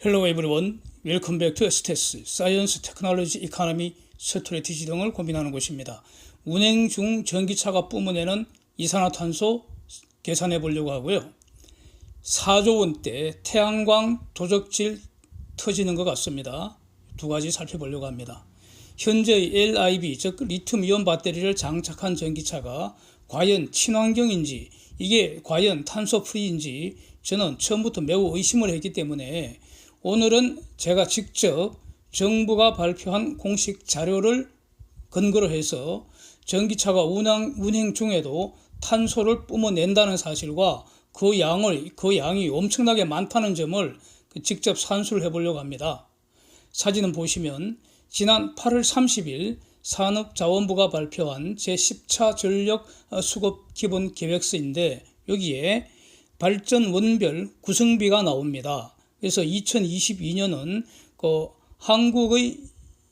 Hello everyone. Welcome back to STS, Science, Technology, Economy, 스트래티지 등을 고민하는 곳입니다. 운행 중 전기차가 뿜어내는 이산화탄소 계산해 보려고 하고요. 4조 원대 태양광 도적질 터지는 것 같습니다. 두 가지 살펴보려고 합니다. 현재의 LIB, 즉 리튬이온 배터리를 장착한 전기차가 과연 친환경인지, 이게 과연 탄소 프리인지 저는 처음부터 매우 의심을 했기 때문에 오늘은 제가 직접 정부가 발표한 공식 자료를 근거로 해서 전기차가 운행 중에도 탄소를 뿜어낸다는 사실과 그 양이 엄청나게 많다는 점을 직접 산수를 해보려고 합니다. 사진은 보시면 지난 8월 30일 산업자원부가 발표한 제10차 전력 수급 기본 계획서인데 여기에 발전 원별 구성비가 나옵니다. 그래서 2022년은 한국의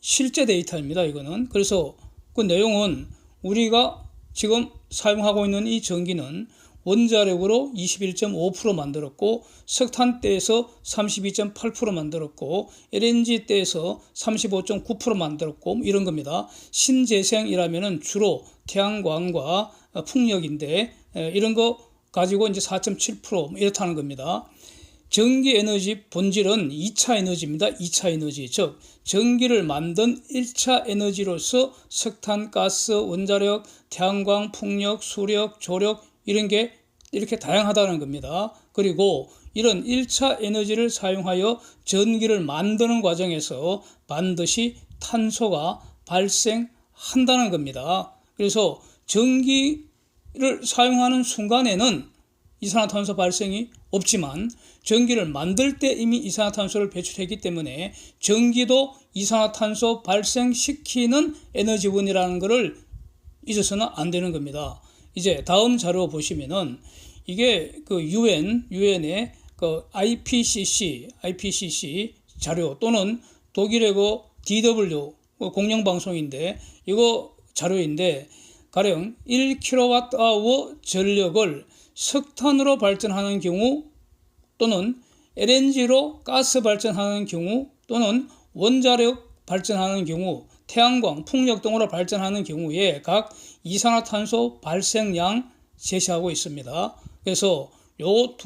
실제 데이터입니다. 이거는. 그래서 그 내용은 우리가 지금 사용하고 있는 이 전기는 원자력으로 21.5% 만들었고, 석탄대에서 32.8% 만들었고, LNG대에서 35.9% 만들었고, 이런 겁니다. 신재생이라면은 주로 태양광과 풍력인데, 이런 거 가지고 이제 4.7% 이렇다는 겁니다. 전기 에너지 본질은 2차 에너지입니다. 2차 에너지. 즉, 전기를 만든 1차 에너지로서 석탄, 가스, 원자력, 태양광, 풍력, 수력, 조력 이런 게 이렇게 다양하다는 겁니다. 그리고 이런 1차 에너지를 사용하여 전기를 만드는 과정에서 반드시 탄소가 발생한다는 겁니다. 그래서 전기를 사용하는 순간에는 이산화탄소 발생이 없지만 전기를 만들 때 이미 이산화탄소를 배출했기 때문에 전기도 이산화탄소 발생시키는 에너지원이라는 것을 잊어서는 안 되는 겁니다. 이제 다음 자료 보시면은 이게 그 유엔의 그 IPCC 자료 또는 독일의 그 DW 공영방송인데 이거 자료인데 가령 1kWh 전력을 석탄으로 발전하는 경우 또는 LNG로 가스 발전하는 경우 또는 원자력 발전하는 경우 태양광, 풍력 등으로 발전하는 경우에 각 이산화탄소 발생량 제시하고 있습니다. 그래서 요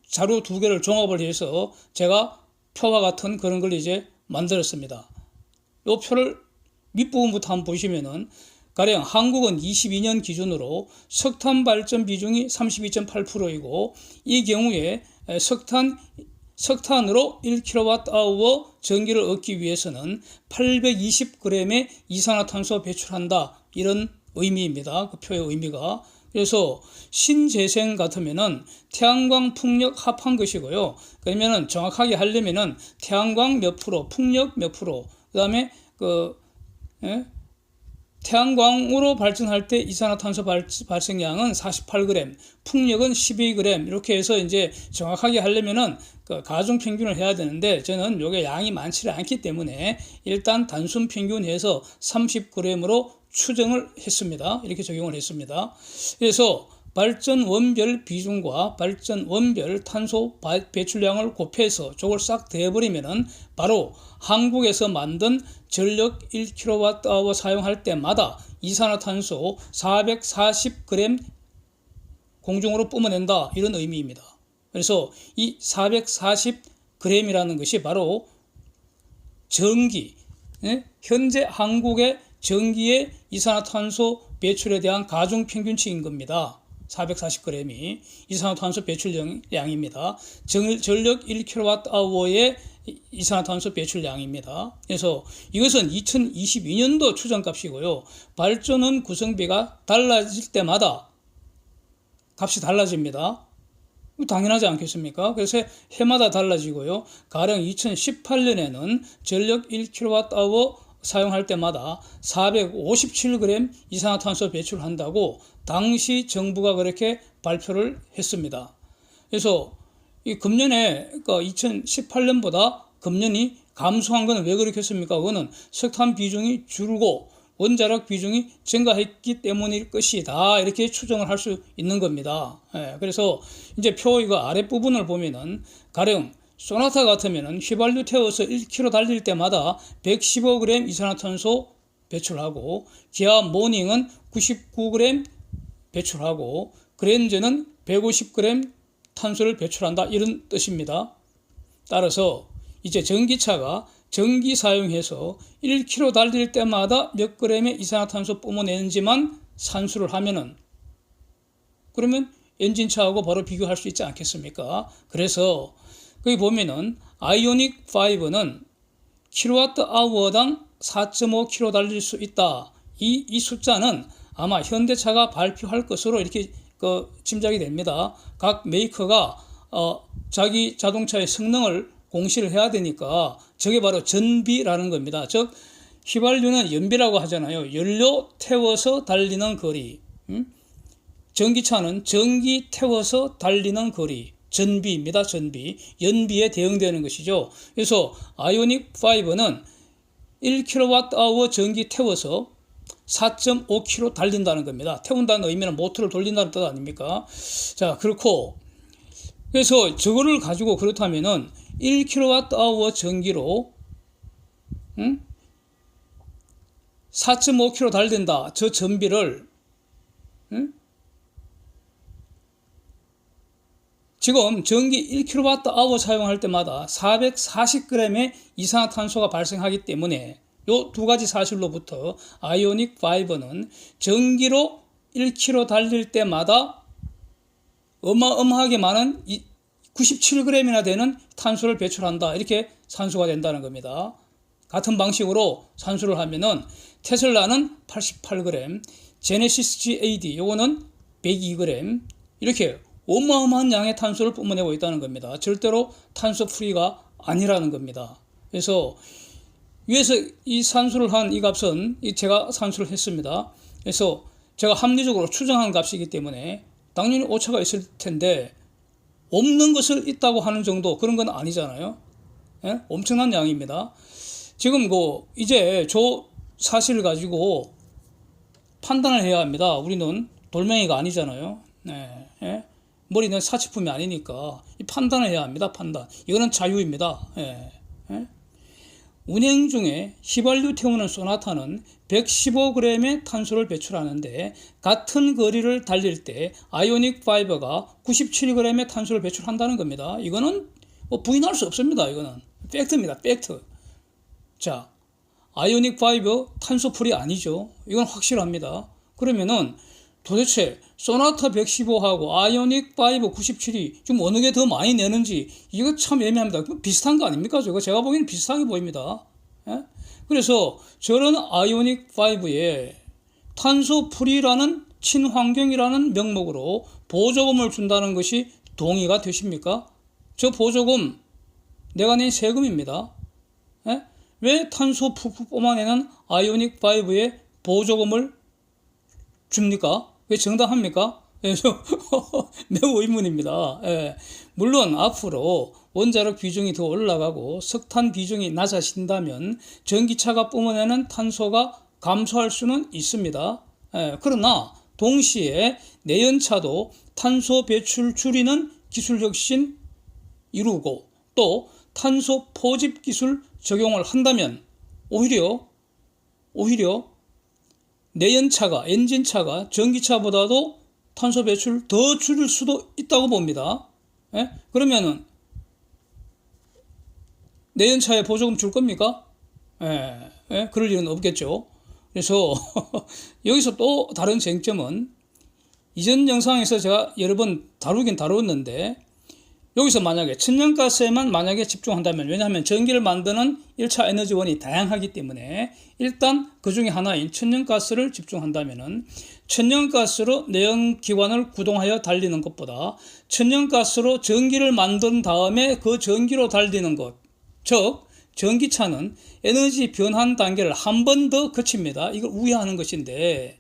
자료 두 개를 종합을 해서 제가 표와 같은 그런 걸 이제 만들었습니다. 요 표를 밑부분부터 한번 보시면은 가령 한국은 22년 기준으로 석탄 발전 비중이 32.8%이고 이 경우에 석탄으로 1kWh 전기를 얻기 위해서는 820g의 이산화탄소 배출한다. 이런 의미입니다. 그 표의 의미가. 그래서 신재생 같으면은 태양광, 풍력 합한 것이고요. 그러면은 정확하게 하려면은 태양광 몇 프로, 풍력 몇 프로, 그다음에 태양광으로 발전할 때 이산화탄소 발생량은 48g, 풍력은 12g 이렇게 해서 이제 정확하게 하려면은 그 가중 평균을 해야 되는데 저는 요게 양이 많지 않기 때문에 일단 단순 평균해서 30g으로 추정을 했습니다. 이렇게 적용을 했습니다. 그래서 발전 원별 비중과 발전 원별 탄소 배출량을 곱해서 저걸 싹 대버리면은 바로 한국에서 만든 전력 1kWh 사용할 때마다 이산화탄소 440g 공중으로 뿜어낸다. 이런 의미입니다. 그래서 이 440g이라는 것이 바로 전기, 현재 한국의 전기의 이산화탄소 배출에 대한 가중 평균치인 겁니다. 440g이 이산화탄소 배출량입니다. 전력 1kWh의 이산화탄소 배출량입니다. 그래서 이것은 2022년도 추정값이고요. 발전원 구성비가 달라질 때마다 값이 달라집니다. 당연하지 않겠습니까? 그래서 해마다 달라지고요. 가령 2018년에는 전력 1kWh 사용할 때마다 457g 이산화탄소 배출한다고 당시 정부가 그렇게 발표를 했습니다. 그래서 이 금년에 그러니까 2018년보다 금년이 감소한 것은 왜 그렇게 했습니까? 그거는 석탄 비중이 줄고 원자력 비중이 증가했기 때문일 것이다. 이렇게 추정을 할 수 있는 겁니다. 그래서 이제 표 이거 아랫부분을 보면은 가령 소나타 같으면은 휘발유 태워서 1km 달릴 때마다 115g 이산화탄소 배출하고, 기아 모닝은 99g 배출하고, 그랜저는 150g 탄소를 배출한다, 이런 뜻입니다. 따라서 이제 전기차가 전기 사용해서 1km 달릴 때마다 몇 g의 이산화탄소 뿜어내는지만 산수를 하면은, 그러면 엔진차하고 바로 비교할 수 있지 않겠습니까? 그래서 거기 보면은 아이오닉 5는 킬로와트아워당 4.5km 달릴 수 있다. 이 숫자는 아마 현대차가 발표할 것으로 이렇게 짐작이 됩니다. 각 메이커가 자기 자동차의 성능을 공시를 해야 되니까 저게 바로 전비라는 겁니다. 즉 휘발유는 연비라고 하잖아요. 연료 태워서 달리는 거리. 전기차는 전기 태워서 달리는 거리. 전비입니다. 전비. 연비에 대응되는 것이죠. 그래서 아이오닉 5는 1kWh 전기 태워서 4.5km 달린다는 겁니다. 태운다는 의미는 모터를 돌린다는 뜻 아닙니까? 자, 그렇고 그래서 저거를 가지고 그렇다면은 1kWh 전기로 4.5km 달린다. 저 전비를 지금 전기 1kWh 사용할 때마다 440g의 이산화탄소가 발생하기 때문에 요 두 가지 사실로부터 아이오닉 5는 전기로 1km 달릴 때마다 어마어마하게 많은 97g이나 되는 탄소를 배출한다. 이렇게 산수가 된다는 겁니다. 같은 방식으로 산수를 하면은 테슬라는 88g, 제네시스 GAD 요거는 102g 이렇게 어마어마한 양의 탄소를 뿜어내고 있다는 겁니다. 절대로 탄소 프리가 아니라는 겁니다. 그래서 위에서 이 산수를 한 이 값은 제가 산수를 했습니다. 그래서 제가 합리적으로 추정한 값이기 때문에 당연히 오차가 있을 텐데 없는 것을 있다고 하는 정도 그런 건 아니잖아요. 예? 엄청난 양입니다. 지금 이제 저 사실을 가지고 판단을 해야 합니다. 우리는 돌멩이가 아니잖아요. 예? 머리는 사치품이 아니니까 이 판단을 해야 합니다. 판단. 이거는 자유입니다. 예? 운행 중에 휘발유 태우는 소나타는 115g의 탄소를 배출하는데 같은 거리를 달릴 때 아이오닉 5가 97g의 탄소를 배출한다는 겁니다. 이거는 부인할 수 없습니다. 이거는 팩트입니다. 팩트. 자, 아이오닉 5 탄소 풀이 아니죠. 이건 확실합니다. 그러면은 도대체 소나타 115하고 아이오닉 5 97이 좀 어느 게 더 많이 내는지 이거 참 애매합니다. 비슷한 거 아닙니까? 저거 제가 보기에는 비슷하게 보입니다. 예? 그래서 저런 아이오닉 5에 탄소 프리라는 친환경이라는 명목으로 보조금을 준다는 것이 동의가 되십니까? 저 보조금 내가 낸 세금입니다. 예? 왜 탄소 푹푹 뽑아내는 아이오닉 5에 보조금을 줍니까? 왜 정당합니까? 매우 의문입니다. 예. 물론 앞으로 원자력 비중이 더 올라가고 석탄 비중이 낮아진다면 전기차가 뿜어내는 탄소가 감소할 수는 있습니다. 예. 그러나 동시에 내연차도 탄소 배출 줄이는 기술 혁신 이루고 또 탄소 포집 기술 적용을 한다면 오히려 내연차가 엔진차가 전기차보다도 탄소 배출 더 줄일 수도 있다고 봅니다. 예? 그러면은 내연차에 보조금 줄 겁니까? 예? 그럴 일은 없겠죠. 그래서 여기서 또 다른 쟁점은 이전 영상에서 제가 여러 번 다루긴 다뤘는데 여기서 만약에 천연가스에만 만약에 집중한다면 왜냐하면 전기를 만드는 1차 에너지원이 다양하기 때문에 일단 그 중에 하나인 천연가스를 집중한다면은 천연가스로 내연기관을 구동하여 달리는 것보다 천연가스로 전기를 만든 다음에 그 전기로 달리는 것, 즉 전기차는 에너지 변환 단계를 한 번 더 거칩니다. 이걸 우회하는 것인데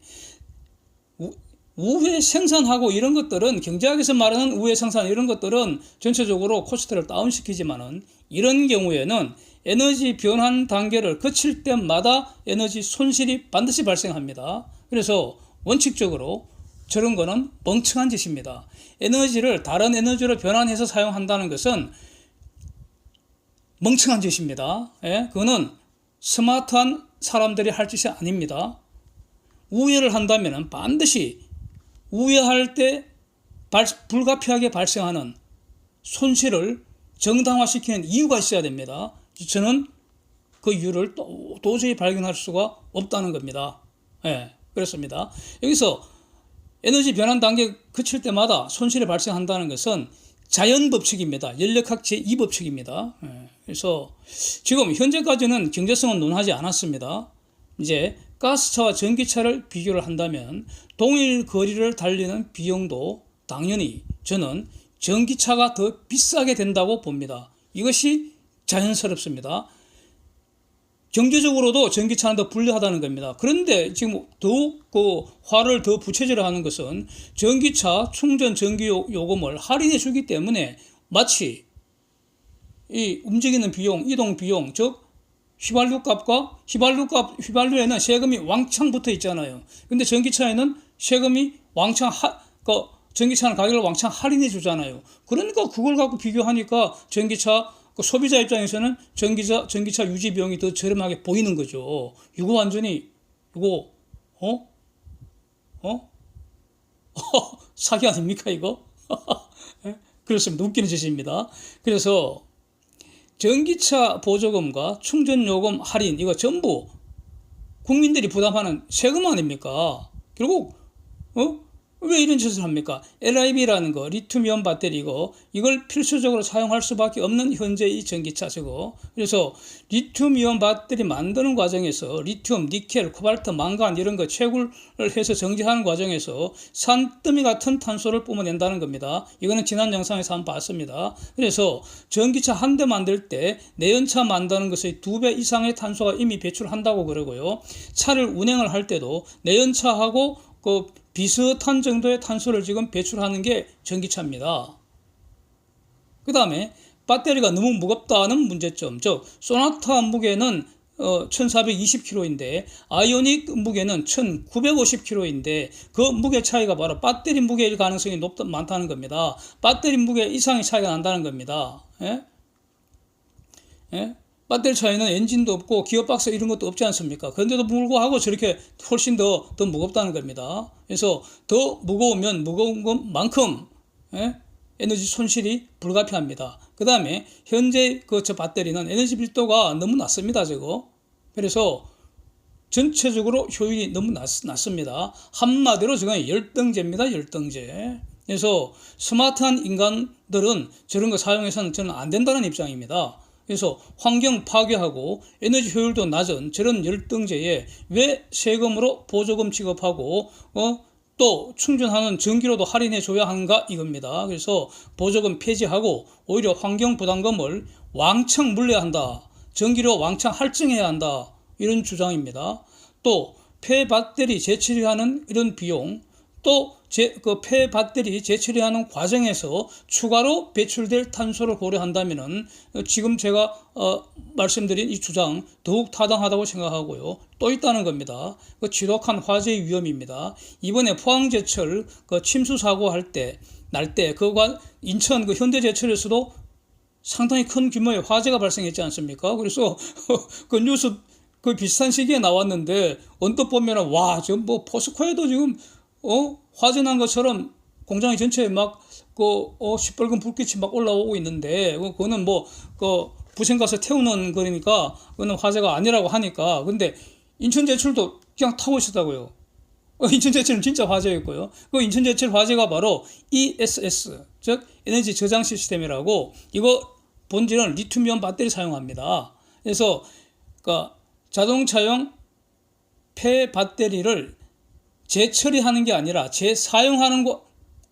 우회 생산하고 이런 것들은 경제학에서 말하는 우회 생산 이런 것들은 전체적으로 코스트를 다운시키지만은 이런 경우에는 에너지 변환 단계를 거칠 때마다 에너지 손실이 반드시 발생합니다. 그래서 원칙적으로 저런 거는 멍청한 짓입니다. 에너지를 다른 에너지로 변환해서 사용한다는 것은 멍청한 짓입니다. 예? 그거는 스마트한 사람들이 할 짓이 아닙니다. 우회를 한다면 반드시 우회할 때 불가피하게 발생하는 손실을 정당화시키는 이유가 있어야 됩니다. 저는 그 이유를 도저히 발견할 수가 없다는 겁니다. 예, 그렇습니다. 여기서 에너지 변환 단계 그칠 때마다 손실이 발생한다는 것은 자연 법칙입니다. 연력학 제2법칙입니다. 예, 그래서 지금 현재까지는 경제성은 논하지 않았습니다. 이제 가스차와 전기차를 비교를 한다면 동일 거리를 달리는 비용도 당연히 저는 전기차가 더 비싸게 된다고 봅니다. 이것이 자연스럽습니다. 경제적으로도 전기차는 더 불리하다는 겁니다. 그런데 지금 더욱 그 화를 더 부채질을 하는 것은 전기차 충전 전기 요금을 할인해 주기 때문에 마치 이 움직이는 비용, 이동 비용, 즉 휘발유 값과 휘발유에는 세금이 왕창 붙어 있잖아요. 근데 전기차에는 세금이 왕창 전기차는 가격을 왕창 할인해 주잖아요. 그러니까 그걸 갖고 비교하니까 전기차 소비자 입장에서는 전기차 유지 비용이 더 저렴하게 보이는 거죠. 이거 완전히 이거 사기 아닙니까 이거? 그렇습니다. 웃기는 짓입니다. 그래서 전기차 보조금과 충전요금 할인 이거 전부 국민들이 부담하는 세금 아닙니까? 결국 왜 이런 짓을 합니까? LIB라는 거 리튬이온 배터리고 이걸 필수적으로 사용할 수밖에 없는 현재의 전기차죠. 그래서 리튬이온 배터리 만드는 과정에서 리튬, 니켈, 코발트, 망간 이런 거 채굴을 해서 정제하는 과정에서 산더미 같은 탄소를 뿜어낸다는 겁니다. 이거는 지난 영상에서 한번 봤습니다. 그래서 전기차 한 대 만들 때 내연차 만드는 것의 2배 이상의 탄소가 이미 배출한다고 그러고요. 차를 운행을 할 때도 내연차하고 비슷한 정도의 탄소를 지금 배출하는 게 전기차입니다. 그 다음에 배터리가 너무 무겁다는 문제점, 즉 소나타 무게는 1420kg인데 아이오닉 무게는 1950kg인데 그 무게 차이가 바로 배터리 무게일 가능성이 많다는 겁니다. 배터리 무게 이상의 차이가 난다는 겁니다. 예? 예? 배터리 차이는 엔진도 없고 기어박스 이런 것도 없지 않습니까? 그런데도 불구하고 저렇게 훨씬 더 무겁다는 겁니다. 그래서 더 무거우면 무거운 것만큼 에너지 손실이 불가피합니다. 그 다음에 현재 저 배터리는 에너지 밀도가 너무 낮습니다. 그래서 전체적으로 효율이 너무 낮습니다. 한마디로 저건 열등제입니다. 열등제. 그래서 스마트한 인간들은 저런 거 사용해서는 저는 안 된다는 입장입니다. 그래서 환경 파괴하고 에너지 효율도 낮은 저런 열등제에 왜 세금으로 보조금 지급하고 또 충전하는 전기료도 할인해 줘야 하는가 이겁니다. 그래서 보조금 폐지하고 오히려 환경 부담금을 왕창 물려야 한다. 전기료 왕창 할증해야 한다. 이런 주장입니다. 또 폐배터리 재처리하는 이런 비용, 또 폐배터리 재처리하는 과정에서 추가로 배출될 탄소를 고려한다면은 지금 제가 말씀드린 이 주장 더욱 타당하다고 생각하고요. 또 있다는 겁니다. 지독한 화재의 위험입니다. 이번에 포항제철 침수 사고 날 때 인천 현대제철에서도 상당히 큰 규모의 화재가 발생했지 않습니까? 그래서 그 뉴스 비슷한 시기에 나왔는데 언뜻 보면은 와 지금 포스코에도 지금 화재 난 것처럼 공장이 전체에 막 시뻘건 불빛이 막 올라오고 있는데 그거는 부생 가서 태우는 거니까 그거는 화재가 아니라고 하니까. 근데 인천제철도 그냥 타고 있었다고요. 인천제철은 진짜 화재였고요. 그 인천제철 화재가 바로 ESS 즉 에너지 저장 시스템이라고, 이거 본질은 리튬이온 배터리 사용합니다. 그래서 자동차용 폐배터리를 재처리하는 게 아니라 재사용하는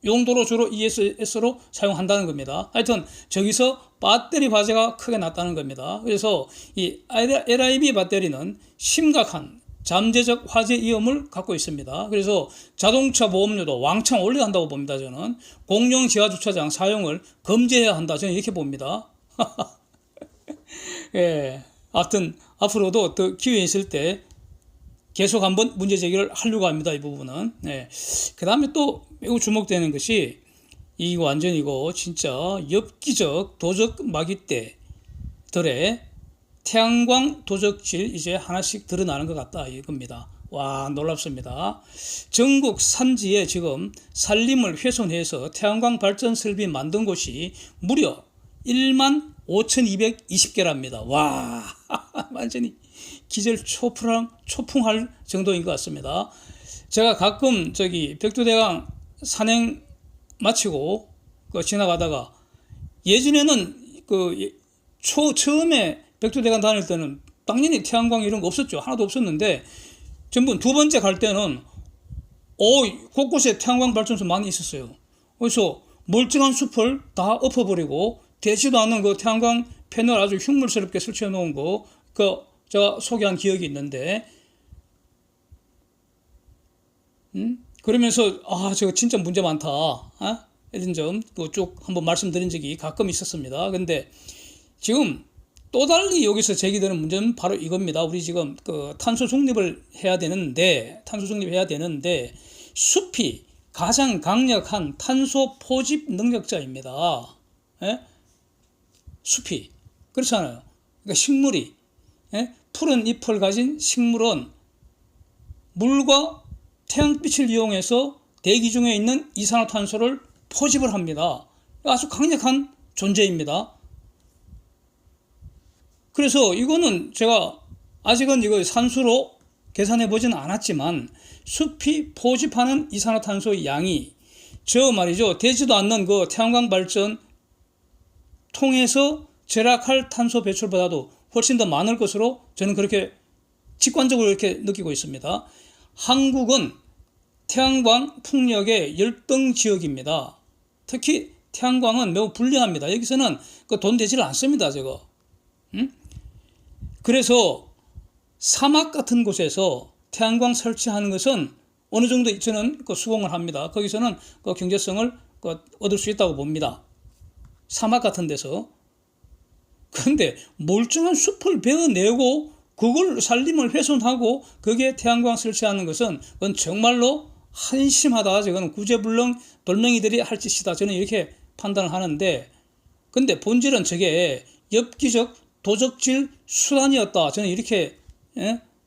용도로 주로 ESS로 사용한다는 겁니다. 하여튼 저기서 배터리 화재가 크게 났다는 겁니다. 그래서 이 LIB 배터리는 심각한 잠재적 화재 위험을 갖고 있습니다. 그래서 자동차 보험료도 왕창 올려야 한다고 봅니다. 저는 공용 지하주차장 사용을 금지해야 한다. 저는 이렇게 봅니다. 예, 하여튼 앞으로도 더 기회 있을 때 계속 한번 문제 제기를 하려고 합니다. 이 부분은. 네. 그 다음에 또 매우 주목되는 것이 이거 완전 이거 진짜 엽기적 도적 마기 때 들에 태양광 도적질 이제 하나씩 드러나는 것 같다 이겁니다. 와, 놀랍습니다. 전국 산지에 지금 산림을 훼손해서 태양광 발전 설비 만든 곳이 무려 15,220개랍니다. 와, 완전히 기절 초풍할 정도인 것 같습니다. 제가 가끔 저기 벽두대강 산행 마치고 지나가다가 예전에는 처음에 백두대간 다닐 때는 당연히 태양광 이런 거 없었죠. 하나도 없었는데 전부 두 번째 갈 때는 곳곳에 태양광 발전소 많이 있었어요. 그래서 멀쩡한 숲을 다 엎어버리고 되지도 않는 그 태양광 패널 아주 흉물스럽게 설치해 놓은 거 제가 소개한 기억이 있는데 그러면서 저거 진짜 문제 많다 이런 점 쭉 한번 말씀드린 적이 가끔 있었습니다. 근데 지금 또 달리 여기서 제기되는 문제는 바로 이겁니다. 우리 지금 탄소 중립을 해야 되는데 숲이 가장 강력한 탄소 포집 능력자입니다. 예? 숲이 그렇잖아요. 그러니까 식물이 푸른 잎을 가진 식물은 물과 태양빛을 이용해서 대기 중에 있는 이산화탄소를 포집을 합니다. 아주 강력한 존재입니다. 그래서 이거는 제가 아직은 이거 산수로 계산해 보지는 않았지만 숲이 포집하는 이산화탄소의 양이 말이죠. 되지도 않는 그 태양광 발전 통해서 절약할 탄소 배출보다도 훨씬 더 많을 것으로 저는 그렇게 직관적으로 이렇게 느끼고 있습니다. 한국은 태양광 풍력의 열등 지역입니다. 특히 태양광은 매우 불리합니다. 여기서는 돈 되지를 않습니다. 그래서 사막 같은 곳에서 태양광 설치하는 것은 어느 정도 저는 수긍을 합니다. 거기서는 경제성을 얻을 수 있다고 봅니다. 사막 같은 데서. 그런데 멀쩡한 숲을 베어내고 그걸 산림을 훼손하고 거기에 태양광 설치하는 것은 그건 정말로 한심하다. 저거는 구제불능 돌멩이들이 할 짓이다. 저는 이렇게 판단을 하는데 근데 본질은 저게 엽기적 도적질 수단이었다. 저는 이렇게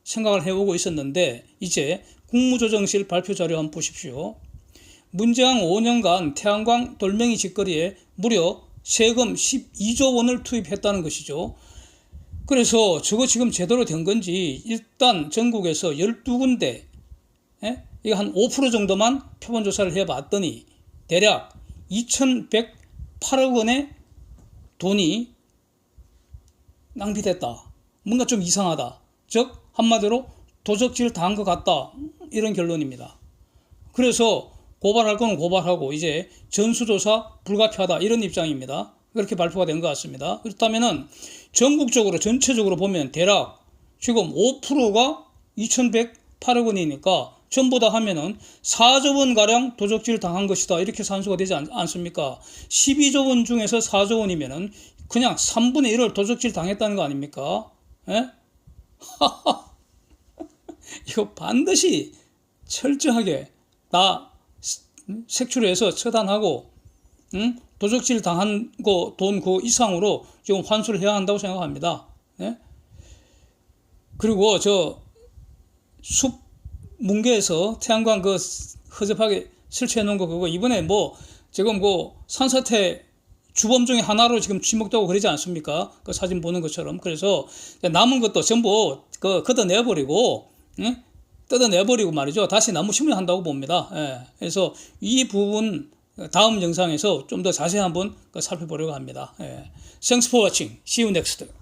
생각을 해오고 있었는데 이제 국무조정실 발표 자료 한번 보십시오. 문재왕 5년간 태양광 돌멩이 짓거리에 무려 세금 12조 원을 투입했다는 것이죠. 그래서 저거 지금 제대로 된 건지 일단 전국에서 12군데 이거 한 5% 정도만 표본 조사를 해봤더니 대략 2,108억 원의 돈이 낭비됐다. 뭔가 좀 이상하다. 즉 한마디로 도적질 당한 것 같다. 이런 결론입니다. 그래서 고발할 건 고발하고 이제 전수조사 불가피하다. 이런 입장입니다. 그렇게 발표가 된 것 같습니다. 그렇다면은 전국적으로 전체적으로 보면 대략 지금 5%가 2,108억 원이니까 전부 다 하면은 4조 원가량 도적질 당한 것이다. 이렇게 산수가 되지 않습니까? 12조 원 중에서 4조 원이면은 그냥 3분의 1을 도적질 당했다는 거 아닙니까? 이거 반드시 철저하게 다 색출해서 처단하고 도적질 당한 거 돈 그 이상으로 지금 환수를 해야 한다고 생각합니다. 그리고 숲 문개에서 태양광 허접하게 설치해 놓은 거 그거 이번에 지금 산사태 주범 중에 하나로 지금 지목되고 그러지 않습니까? 그 사진 보는 것처럼. 그래서 남은 것도 전부 걷어내버리고 뜯어내버리고 말이죠. 다시 나무 심을 한다고 봅니다. 그래서 이 부분 다음 영상에서 좀 더 자세히 한번 살펴보려고 합니다. Thanks for watching. See you next.